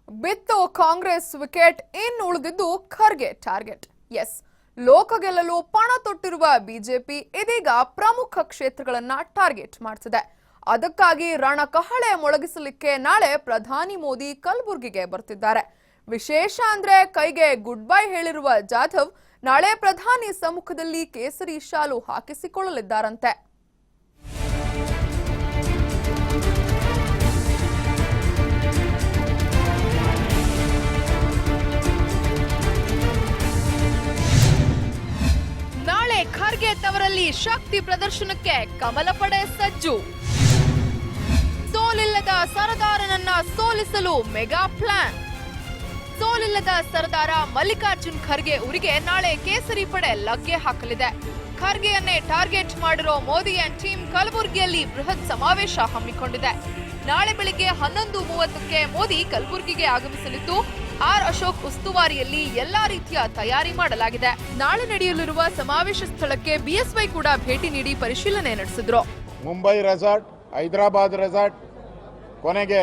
ಬಿತ್ತು ಕಾಂಗ್ರೆಸ್ ವಿಕೆಟ್ ಇನ್ನು ಉಳಿದಿದ್ದು ಖರ್ಗೆ ಟಾರ್ಗೆಟ್. ಎಸ್, ಲೋಕ ಗೆಲ್ಲಲು ಪಣ ತೊಟ್ಟಿರುವ ಬಿಜೆಪಿ ಇದೀಗ ಪ್ರಮುಖ ಕ್ಷೇತ್ರಗಳನ್ನ ಟಾರ್ಗೆಟ್ ಮಾಡ್ತಿದೆ. ಅದಕ್ಕಾಗಿ ರಣಕಹಳೆ ಮೊಳಗಿಸಲಿಕ್ಕೆ ನಾಳೆ ಪ್ರಧಾನಿ ಮೋದಿ ಕಲಬುರಗಿಗೆ ಬರ್ತಿದ್ದಾರೆ. ವಿಶೇಷ ಅಂದ್ರೆ ಕೈಗೆ ಗುಡ್ ಬೈ ಹೇಳಿರುವ ಜಾಧವ್ ನಾಳೆ ಪ್ರಧಾನಿ ಸಮ್ಮುಖದಲ್ಲಿ ಕೇಸರಿ ಶಾಲು ಹಾಕಿಸಿಕೊಳ್ಳಲಿದ್ದಾರಂತೆ. ಖರ್ಗೆ ತವರಲ್ಲಿ ಶಕ್ತಿ ಪ್ರದರ್ಶನಕ್ಕೆ ಕಮಲ ಪಡೆ ಸಜ್ಜು. ಸೋಲಿಲ್ಲದ ಸರದಾರನನ್ನ ಸೋಲಿಸಲು ಮೆಗಾ ಪ್ಲಾನ್. ಸೋಲಿಲ್ಲದ ಸರದಾರ ಮಲ್ಲಿಕಾರ್ಜುನ್ ಖರ್ಗೆ ಊರಿಗೆ ನಾಳೆ ಕೇಸರಿ ಪಡೆ ಲಗ್ಗೆ ಹಾಕಲಿದೆ. ಖರ್ಗೆಯನ್ನೇ ಟಾರ್ಗೆಟ್ ಮಾಡಿರೋ ಮೋದಿ ಅಂಡ್ ಟೀಮ್ ಕಲಬುರಗಿಯಲ್ಲಿ ಬೃಹತ್ ಸಮಾವೇಶ ಹಮ್ಮಿಕೊಂಡಿದೆ. ನಾಳೆ ಬೆಳಿಗ್ಗೆ 11:30ಕ್ಕೆ ಮೋದಿ ಕಲಬುರಗಿಗೆ ಆಗಮಿಸಲಿದ್ದು ಆರ್ ಅಶೋಕ್ ಉಸ್ತುವಾರಿಯಲ್ಲಿ ಎಲ್ಲಾ ರೀತಿಯ ತಯಾರಿ ಮಾಡಲಾಗಿದೆ. ನಾಳೆ ನಡೆಯಲಿರುವ ಸಮಾವೇಶ ಸ್ಥಳಕ್ಕೆ ಬಿಎಸ್ವೈ ಕೂಡ ಭೇಟಿ ನೀಡಿ ಪರಿಶೀಲನೆ ನಡೆಸಿದ್ರು. ಮುಂಬೈ ರೆಸಾರ್ಟ್, ಹೈದರಾಬಾದ್ ರೆಸಾರ್ಟ್, ಕೊನೆಗೆ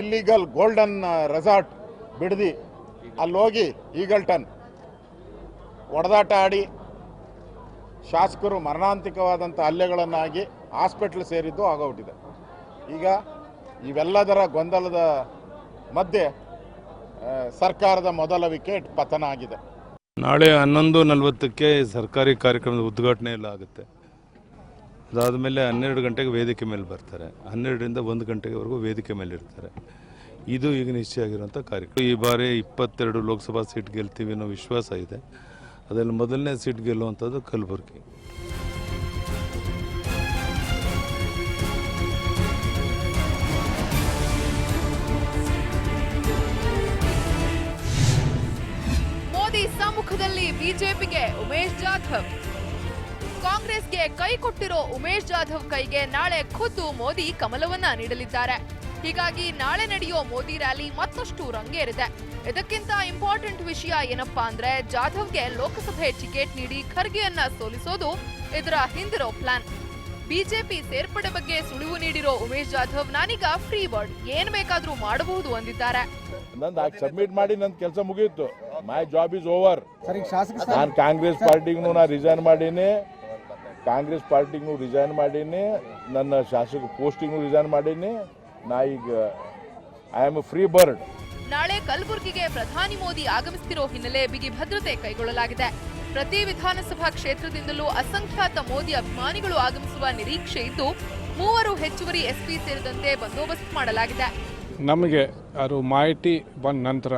ಇಲ್ಲಿಗಲ್ ಗೋಲ್ಡನ್ ರೆಸಾರ್ಟ್ ಬಿಡದಿ ಅಲ್ಲೋಗಿ ಈಗಲ್ಟನ್ ಒಡೆದಾಟ ಆಡಿ ಶಾಸಕರು ಮರಣಾಂತಿಕವಾದಂಥ ಹಲ್ಲೆಗಳನ್ನಾಗಿ ಹಾಸ್ಪಿಟ್ಲ್ ಸೇರಿದ್ದು ಆಗೋಗ್ಬಿಟ್ಟಿದೆ. ಈಗ ಇವೆಲ್ಲದರ ಗೊಂದಲದ ಮಧ್ಯೆ ಸರ್ಕಾರದ ಮೊದಲ ವಿಕೆಟ್ ಪತನ ಆಗಿದೆ. ನಾಳೆ 11:40ಕ್ಕೆ ಸರ್ಕಾರಿ ಕಾರ್ಯಕ್ರಮದ ಉದ್ಘಾಟನೆ ಎಲ್ಲ ಆಗುತ್ತೆ. ಅದಾದಮೇಲೆ 12 ಗಂಟೆಗೆ ವೇದಿಕೆ ಮೇಲೆ ಬರ್ತಾರೆ. 12ರಿಂದ 1 ಗಂಟೆವರೆಗೂ ವೇದಿಕೆ ಮೇಲೆ ಇರ್ತಾರೆ. ಇದು ಈಗ ನಿಶ್ಚಯ ಆಗಿರುವಂಥ ಕಾರ್ಯಕ್ರಮ. ಈ ಬಾರಿ 22 ಲೋಕಸಭಾ ಸೀಟ್ ಗೆಲ್ತೀವಿ ಅನ್ನೋ ವಿಶ್ವಾಸ ಇದೆ. ಅದರಲ್ಲಿ ಮೊದಲನೇ ಸೀಟ್ ಗೆಲ್ಲುವಂಥದ್ದು ಕಲಬುರಗಿ. ಸಮ್ಮುಖದಲ್ಲಿ ಬಿಜೆಪಿಗೆ ಉಮೇಶ್ ಜಾಧವ್. ಕಾಂಗ್ರೆಸ್ಗೆ ಕೈ ಕೊಟ್ಟಿರೋ ಉಮೇಶ್ ಜಾಧವ್ ಕೈಗೆ ನಾಳೆ ಖುದ್ದು ಮೋದಿ ಕಮಲವನ್ನ ನೀಡಲಿದ್ದಾರೆ. ಹೀಗಾಗಿ ನಾಳೆ ನಡೆಯೋ ಮೋದಿ ರ್ಯಾಲಿ ಮತ್ತಷ್ಟು ರಂಗೇರಿದೆ. ಇದಕ್ಕಿಂತ ಇಂಪಾರ್ಟೆಂಟ್ ವಿಷಯ ಏನಪ್ಪಾ ಅಂದ್ರೆ ಜಾಧವ್ಗೆ ಲೋಕಸಭೆ ಟಿಕೆಟ್ ನೀಡಿ ಖರ್ಗೆಯನ್ನ ಸೋಲಿಸೋದು ಇದರ ಹಿಂದಿರೋ ಪ್ಲಾನ್. ಬಿಜೆಪಿ ಸೇರ್ಪಡೆ ಬಗ್ಗೆ ಸುಳಿವು ನೀಡಿರೋ ಉಮೇಶ್ ಜಾಧವ್ ನಾನೀಗ ಫ್ರೀ ಬರ್ಡ್, ಏನ್ ಬೇಕಾದ್ರೂ ಮಾಡಬಹುದು ಅಂದಿದ್ದಾರೆ. ನಂದು ಸಬ್ಮಿಟ್ ಮಾಡಿ ನನ್ನ ಕೆಲಸ ಮುಗಿಯಿತು. My job is over. ನಾನು ಕಾಂಗ್ರೆಸ್ ಪಾರ್ಟಿಗೂ ರಿಸೈನ್ ಮಾಡೀನಿ. ನನ್ನ ಶಾಸಕ ಪೋಸ್ಟಿಂಗ್ ರಿಸೈನ್ ಮಾಡೀನಿ. ನಾ ಈಗ ಐ ಆಮ್ ಫ್ರೀ ಬರ್ಡ್. ನಾಳೆ ಕಲಬುರಗಿಗೆ ಪ್ರಧಾನಿ ಮೋದಿ ಆಗಮಿಸುತ್ತಿರೋ ಹಿನ್ನೆಲೆ ಬಿಗಿ ಭದ್ರತೆ ಕೈಗೊಳ್ಳಲಾಗಿದೆ. ಪ್ರತಿ ವಿಧಾನಸಭಾ ಕ್ಷೇತ್ರದಿಂದಲೂ ಅಸಂಖ್ಯಾತ ಮೋದಿ ಅಭಿಮಾನಿಗಳು ಆಗಮಿಸುವ ನಿರೀಕ್ಷೆ ಇದ್ದು 3 ಹೆಚ್ಚುವರಿ ಎಸ್ಪಿ ಸೇರಿದಂತೆ ಬಂದೋಬಸ್ತ್ ಮಾಡಲಾಗಿದೆ. ನಮಗೆ ಅದು ಮಾಹಿತಿ ಬಂದ ನಂತರ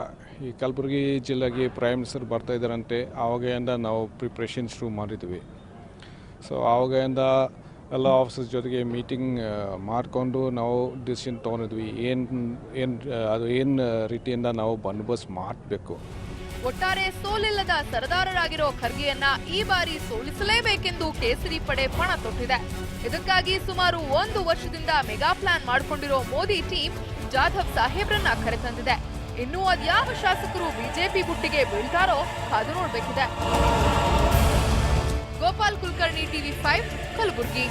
ಈ ಕಲಬುರಗಿ ಜಿಲ್ಲೆಗೆ ಪ್ರೈಮ್ ಮಿನಿಸ್ಟರ್ ಬರ್ತಾ ಇದ್ದಾರಂತೆ. ಆವಾಗಿಂದ ನಾವು ಪ್ರಿಪ್ರೇಷನ್ ಶುರು ಮಾಡಿದ್ವಿ. ಸೊ ಆವಾಗಿಂದ ಎಲ್ಲ ಆಫೀಸರ್ ಜೊತೆಗೆ ಮೀಟಿಂಗ್ ಮಾಡಿಕೊಂಡು ನಾವು ಡಿಸಿಷನ್ ತೊಗೊಂಡಿದ್ವಿ. ಏನು ರೀತಿಯಿಂದ ನಾವು ಬಂದೋಬಸ್ತ್ ಮಾಡಬೇಕು. ಒಟ್ಟಾರೆ ಸೋಲಿಲ್ಲದ ಸರದಾರರಾಗಿರೋ ಖರ್ಗೆಯನ್ನ ಈ ಬಾರಿ ಸೋಲಿಸಲೇಬೇಕೆಂದು ಕೇಸರಿ ಪಡೆ ಪಣ ತೊಟ್ಟಿದೆ. ಇದಕ್ಕಾಗಿ ಸುಮಾರು 1 ವರ್ಷದಿಂದ ಮೆಗಾ ಪ್ಲಾನ್ ಮಾಡಿಕೊಂಡಿರೋ ಮೋದಿ ಟೀಮ್ ಜಾಧವ್ ಸಾಹೇಬ್ರನ್ನ ಕರೆತಂದಿದೆ. ಇನ್ನೂ ಅದ್ಯಾವ ಶಾಸಕರು ಬಿಜೆಪಿ ಬುಟ್ಟಿಗೆ ಬೀಳ್ತಾರೋ ಕಾದು ನೋಡ್ಬೇಕಿದೆ. ಗೋಪಾಲ್ ಕುಲಕರ್ಣಿ, TV5, ಕಲಬುರಗಿ.